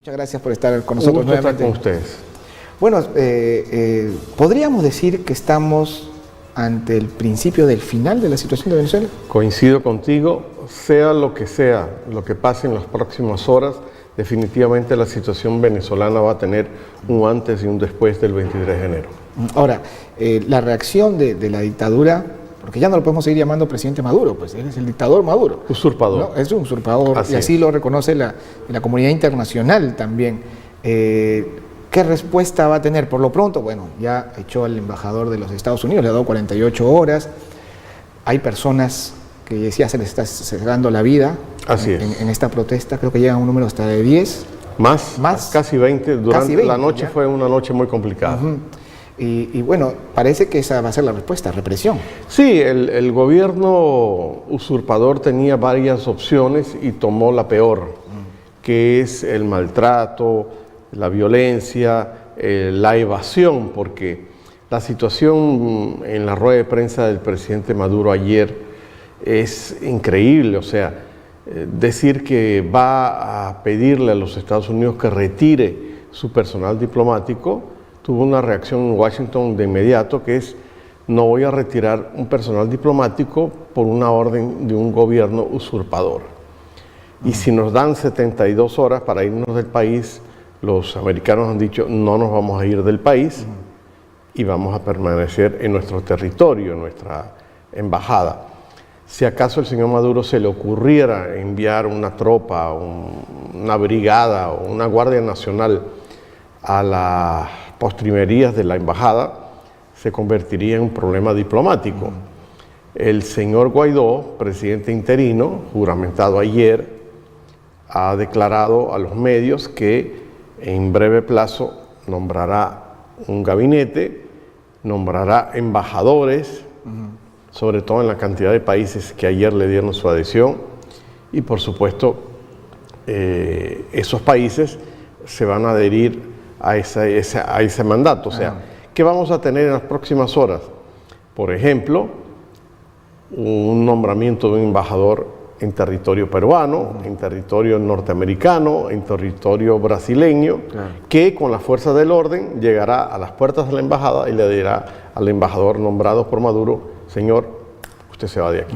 Muchas gracias por estar con nosotros. Un gusto estar con ustedes. Bueno, ¿podríamos decir que estamos ante el principio del final de la situación de Venezuela? Coincido contigo, sea lo que pase en las próximas horas, definitivamente la situación venezolana va a tener un antes y un después del 23 de enero. Ahora, la reacción de la dictadura, porque ya no lo podemos seguir llamando presidente Maduro, pues él es el dictador Maduro. Usurpador. ¿No? Es un usurpador, y así lo reconoce la comunidad internacional también. ¿Qué respuesta va a tener? Por lo pronto, bueno, ya echó al embajador de los Estados Unidos, le ha dado 48 horas. Hay personas que ya se les está cerrando la vida en esta protesta. Creo que llega a un número hasta de 10. Más casi 20. Durante la noche ¿ya? Fue una noche muy complicada. Y bueno, parece que esa va a ser la respuesta, represión. Sí, el gobierno usurpador tenía varias opciones y tomó la peor, que es el maltrato, la violencia, la evasión, porque la situación en la rueda de prensa del presidente Maduro ayer es increíble. O sea, decir que va a pedirle a los Estados Unidos que retire su personal diplomático, tuvo una reacción en Washington de inmediato, que es: no voy a retirar un personal diplomático por una orden de un gobierno usurpador. Y si nos dan 72 horas para irnos del país, los americanos han dicho: no nos vamos a ir del país y vamos a permanecer en nuestro territorio, en nuestra embajada. Si acaso el señor Maduro se le ocurriera enviar una tropa, una brigada o una guardia nacional a las postrimerías de la embajada, se convertiría en un problema diplomático. El señor Guaidó, presidente interino, juramentado ayer, ha declarado a los medios que en breve plazo nombrará un gabinete, nombrará embajadores, sobre todo en la cantidad de países que ayer le dieron su adhesión, y por supuesto esos países se van a adherir a ese mandato. O sea, ¿qué vamos a tener en las próximas horas? Por ejemplo, un nombramiento de un embajador en territorio peruano, en territorio norteamericano, en territorio brasileño, que con la fuerza del orden llegará a las puertas de la embajada y le dirá al embajador nombrado por Maduro: señor, usted se va de aquí.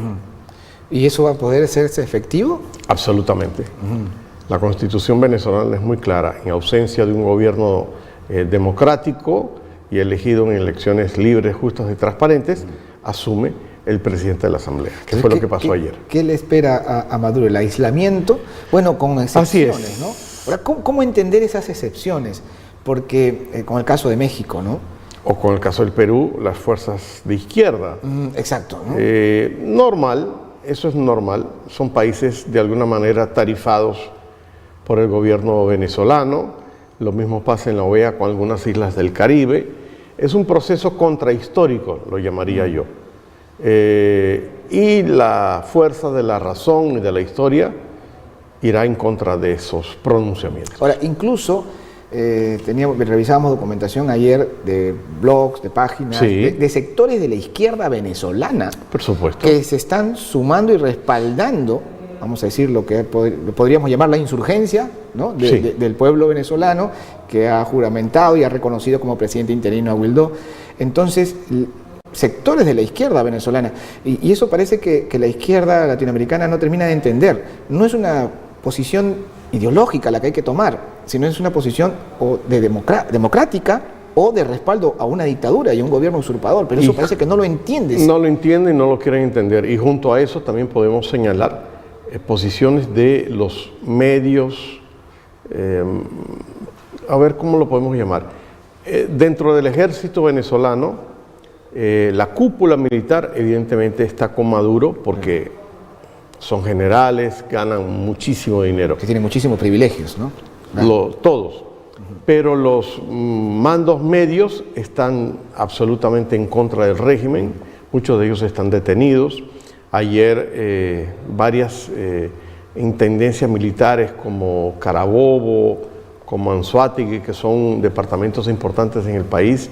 ¿Y eso va a poder hacerse efectivo? Absolutamente. La Constitución venezolana es muy clara: en ausencia de un gobierno democrático y elegido en elecciones libres, justas y transparentes, asume el presidente de la Asamblea, que fue lo que pasó ayer. ¿Qué le espera a Maduro? ¿El aislamiento? Bueno, con excepciones, así es, ¿no? Ahora, ¿cómo entender esas excepciones? Porque con el caso de México, ¿no? O con el caso del Perú, las fuerzas de izquierda. Exacto, ¿no? Normal, eso es normal. Son países de alguna manera tarifados por el gobierno venezolano. Lo mismo pasa en la OEA con algunas islas del Caribe. Es un proceso contrahistórico, lo llamaría yo. Y la fuerza de la razón y de la historia irá en contra de esos pronunciamientos. Ahora, incluso revisábamos documentación ayer de blogs, de páginas, de sectores de la izquierda venezolana, por supuesto, que se están sumando y respaldando, vamos a decir, lo que podríamos llamar la insurgencia, ¿no? del pueblo venezolano, que ha juramentado y ha reconocido como presidente interino a Guaidó. Entonces, sectores de la izquierda venezolana, y eso parece que la izquierda latinoamericana no termina de entender. No es una posición ideológica la que hay que tomar, sino es una posición democrática o de respaldo a una dictadura y a un gobierno usurpador, pero eso parece que no lo entiendes. No lo entienden y no lo quieren entender, y junto a eso también podemos señalar posiciones de los medios, a ver cómo lo podemos llamar, dentro del ejército venezolano. La cúpula militar evidentemente está con Maduro porque son generales, ganan muchísimo dinero. Que tienen muchísimos privilegios, ¿no? Todos. Pero los mandos medios están absolutamente en contra del régimen, muchos de ellos están detenidos. Ayer varias intendencias militares como Carabobo, como Anzoátegui, que son departamentos importantes en el país,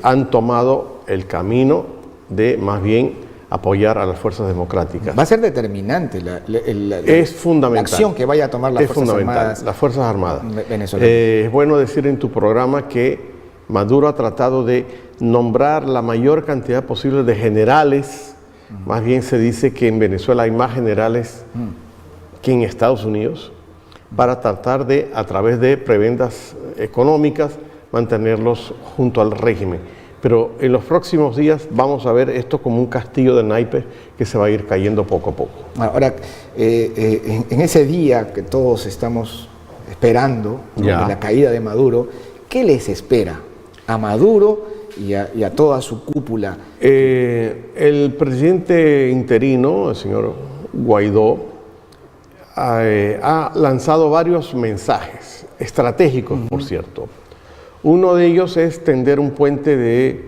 han tomado el camino de más bien apoyar a las fuerzas democráticas. Va a ser determinante es fundamental. La acción que vaya a tomar las Fuerzas Armadas venezolanas. Es bueno decir en tu programa que Maduro ha tratado de nombrar la mayor cantidad posible de generales. Más bien se dice que en Venezuela hay más generales que en Estados Unidos, para tratar de, a través de prebendas económicas, mantenerlos junto al régimen. Pero en los próximos días vamos a ver esto como un castillo de naipes que se va a ir cayendo poco a poco. Ahora, en ese día que todos estamos esperando, ¿no?, de la caída de Maduro, ¿qué les espera a Maduro y a toda su cúpula? El presidente interino, el señor Guaidó, ha lanzado varios mensajes estratégicos, por cierto. Uno de ellos es tender un puente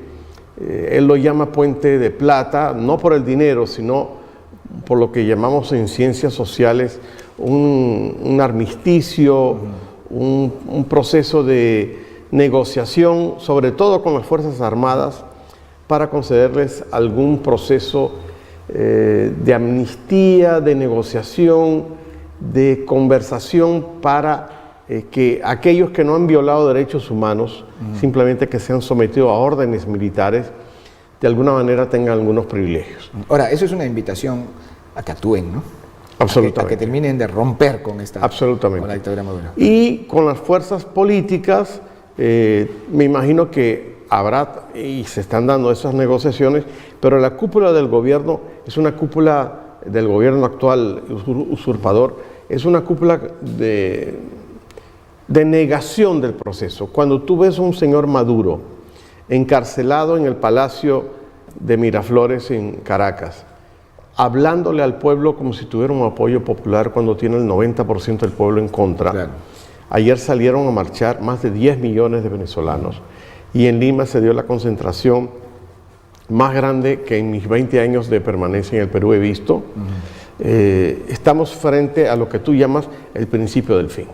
él lo llama puente de plata, no por el dinero, sino por lo que llamamos en ciencias sociales un armisticio, un proceso de negociación, sobre todo con las Fuerzas Armadas, para concederles algún proceso de amnistía, de negociación, de conversación para que aquellos que no han violado derechos humanos, simplemente que se han sometido a órdenes militares, de alguna manera tengan algunos privilegios. Ahora, eso es una invitación a que actúen, ¿no? Absolutamente. A que terminen de romper con esta Absolutamente. Con la dictadura Maduro. Y con las fuerzas políticas, me imagino que habrá, y se están dando esas negociaciones, pero la cúpula del gobierno es una cúpula del gobierno actual usurpador, es una cúpula de negación del proceso. Cuando tú ves a un señor Maduro encarcelado en el Palacio de Miraflores en Caracas, hablándole al pueblo como si tuviera un apoyo popular cuando tiene el 90% del pueblo en contra. Claro. Ayer salieron a marchar más de 10 millones de venezolanos y en Lima se dio la concentración más grande que en mis 20 años de permanencia en el Perú he visto. Estamos frente a lo que tú llamas el principio del fin.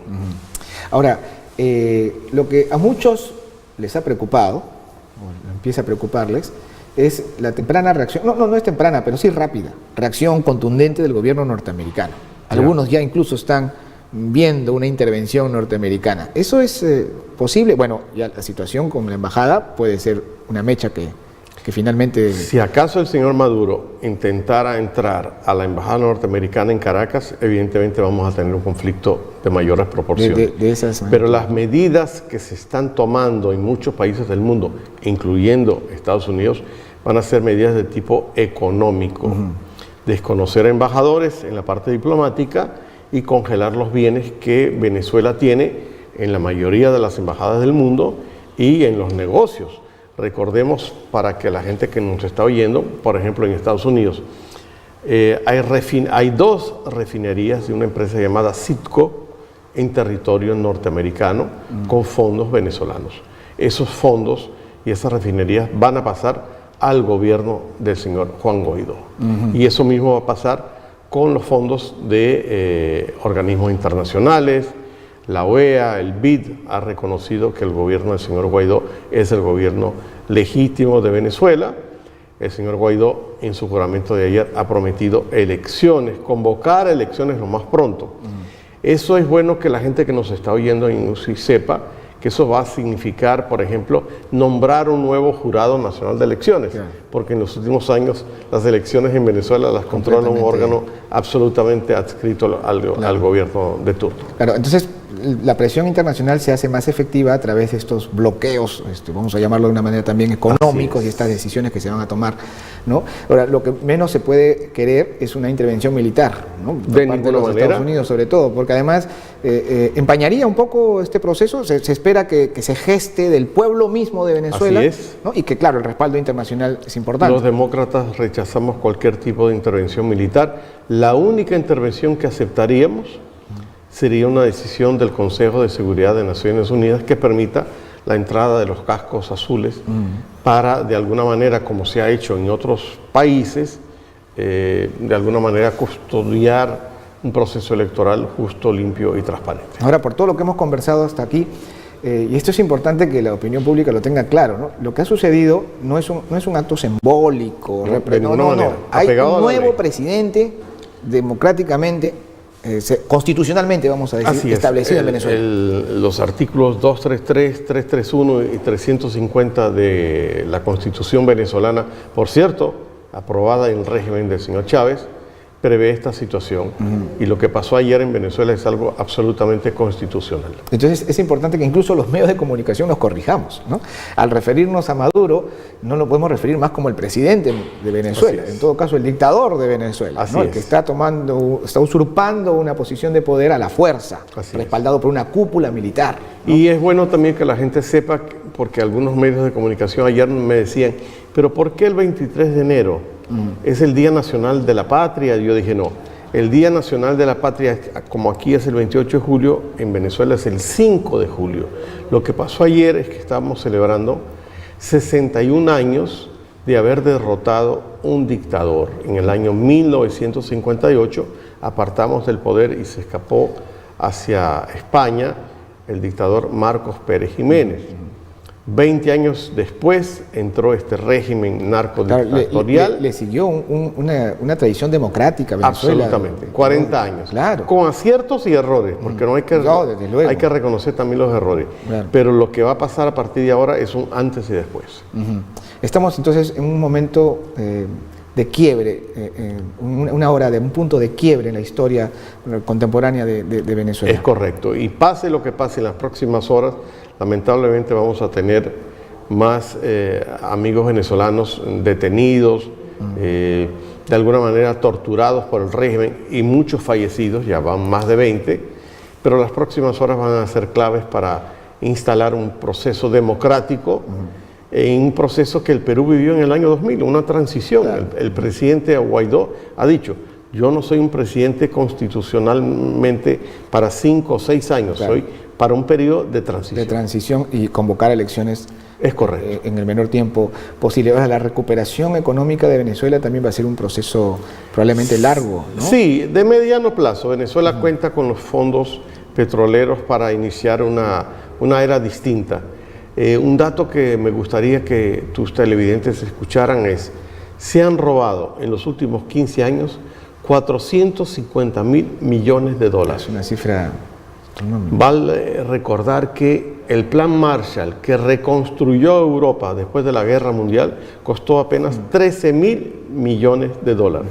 Ahora, lo que a muchos les ha preocupado, o empieza a preocuparles, es la temprana reacción, no es temprana, pero sí rápida, reacción contundente del gobierno norteamericano. Algunos ya incluso están viendo una intervención norteamericana. ¿Eso es posible? Bueno, ya la situación con la embajada puede ser una mecha que finalmente... Si acaso el señor Maduro intentara entrar a la embajada norteamericana en Caracas, evidentemente vamos a tener un conflicto de mayores proporciones. Pero las medidas que se están tomando en muchos países del mundo, incluyendo Estados Unidos, van a ser medidas de tipo económico. Desconocer a embajadores en la parte diplomática y congelar los bienes que Venezuela tiene en la mayoría de las embajadas del mundo y en los negocios. Recordemos, para que la gente que nos está oyendo, por ejemplo en Estados Unidos, hay dos refinerías de una empresa llamada Citgo en territorio norteamericano con fondos venezolanos. Esos fondos y esas refinerías van a pasar al gobierno del señor Juan Guaidó. Y eso mismo va a pasar con los fondos de organismos internacionales. La OEA, el BID, ha reconocido que el gobierno del señor Guaidó es el gobierno legítimo de Venezuela. El señor Guaidó, en su juramento de ayer, ha prometido elecciones, convocar elecciones lo más pronto. Eso es bueno que la gente que nos está oyendo en UCI sepa que eso va a significar, por ejemplo, nombrar un nuevo jurado nacional de elecciones, porque en los últimos años las elecciones en Venezuela las controla un órgano absolutamente adscrito al gobierno de turno. Claro, entonces la presión internacional se hace más efectiva a través de estos bloqueos, vamos a llamarlo de una manera también económicos, y estas decisiones que se van a tomar, ¿no? Ahora, lo que menos se puede querer es una intervención militar, ¿no? De parte de los Estados Unidos, sobre todo, porque además empañaría un poco este proceso. Se espera que se geste del pueblo mismo de Venezuela. Así es. ¿No? Y que, claro, el respaldo internacional es importante. Los demócratas rechazamos cualquier tipo de intervención militar. La única intervención que aceptaríamos sería una decisión del Consejo de Seguridad de Naciones Unidas que permita la entrada de los cascos azules para, de alguna manera, como se ha hecho en otros países, de alguna manera custodiar un proceso electoral justo, limpio y transparente. Ahora, por todo lo que hemos conversado hasta aquí, y esto es importante que la opinión pública lo tenga claro, ¿no? Lo que ha sucedido no es un acto simbólico, no. Hay un nuevo presidente democráticamente, constitucionalmente, vamos a decir, establecido en Venezuela. Los artículos 233, 331 y 350 de la Constitución venezolana, por cierto, aprobada en el régimen del señor Chávez, prevé esta situación. Y lo que pasó ayer en Venezuela es algo absolutamente constitucional. Entonces es importante que incluso los medios de comunicación nos corrijamos, ¿no? Al referirnos a Maduro, no lo podemos referir más como el presidente de Venezuela, en todo caso el dictador de Venezuela, ¿no? El que está usurpando una posición de poder a la fuerza, respaldado por una cúpula militar, ¿no? Y es bueno también que la gente sepa, porque algunos medios de comunicación ayer me decían, pero ¿por qué el 23 de enero? Es el Día Nacional de la Patria. Yo dije, no, el Día Nacional de la Patria, como aquí es el 28 de julio, en Venezuela es el 5 de julio. Lo que pasó ayer es que estábamos celebrando 61 años de haber derrotado un dictador. En el año 1958 apartamos del poder y se escapó hacia España el dictador Marcos Pérez Jiménez. 20 años después entró este régimen narcodictatorial. Le siguió una tradición democrática a Venezuela. Absolutamente, 40 años. Claro. Con aciertos y errores, porque no hay que reconocer también los errores. Claro. Pero lo que va a pasar a partir de ahora es un antes y después. Estamos entonces en un momento de quiebre, una hora de un punto de quiebre en la historia contemporánea de Venezuela. Es correcto. Y pase lo que pase en las próximas horas, lamentablemente vamos a tener más amigos venezolanos detenidos, de alguna manera torturados por el régimen y muchos fallecidos, ya van más de 20, pero las próximas horas van a ser claves para instalar un proceso democrático, en un proceso que el Perú vivió en el año 2000, una transición. Claro. El presidente Guaidó ha dicho, yo no soy un presidente constitucionalmente para 5 o 6 años, soy para un periodo de transición. De transición y convocar elecciones. Es correcto. En el menor tiempo posible. Ahora, la recuperación económica de Venezuela también va a ser un proceso probablemente largo, ¿no? Sí, de mediano plazo. Venezuela cuenta con los fondos petroleros para iniciar una era distinta. Un dato que me gustaría que tus televidentes escucharan es, se han robado en los últimos 15 años 450.000 millones de dólares. Es una cifra... Vale recordar que el Plan Marshall, que reconstruyó Europa después de la Guerra Mundial, costó apenas 13.000 millones de dólares.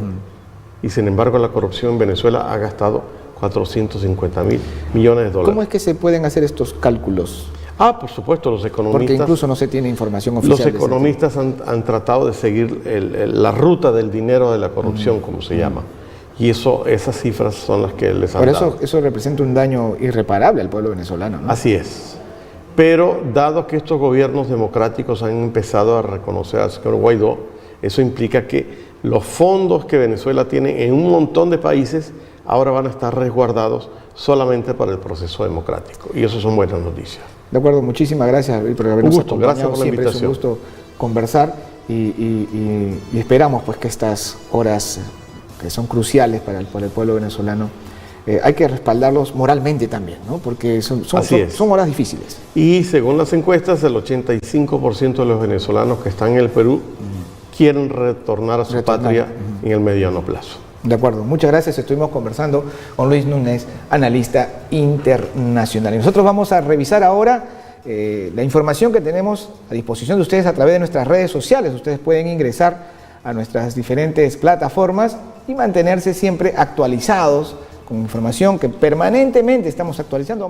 Y sin embargo la corrupción en Venezuela ha gastado 450.000 millones de dólares. ¿Cómo es que se pueden hacer estos cálculos? Por supuesto, los economistas... Porque incluso no se tiene información oficial. Los economistas han tratado de seguir la ruta del dinero de la corrupción, como se llama. Y esas cifras son las que les han dado. Eso representa un daño irreparable al pueblo venezolano, ¿no? Así es. Pero dado que estos gobiernos democráticos han empezado a reconocer al señor Guaidó, eso implica que los fondos que Venezuela tiene en un montón de países ahora van a estar resguardados solamente para el proceso democrático. Y eso son buenas noticias. De acuerdo, muchísimas gracias por habernos acompañado. Gracias por la invitación. Siempre es un gusto conversar y esperamos pues que estas horas que son cruciales para el pueblo venezolano, hay que respaldarlos moralmente también, ¿no? Porque son horas difíciles. Y según las encuestas, el 85% de los venezolanos que están en el Perú quieren retornar a su patria en el mediano plazo. De acuerdo, muchas gracias. Estuvimos conversando con Luis Núñez, analista internacional. Y nosotros vamos a revisar ahora la información que tenemos a disposición de ustedes a través de nuestras redes sociales. Ustedes pueden ingresar a nuestras diferentes plataformas y mantenerse siempre actualizados con información que permanentemente estamos actualizando.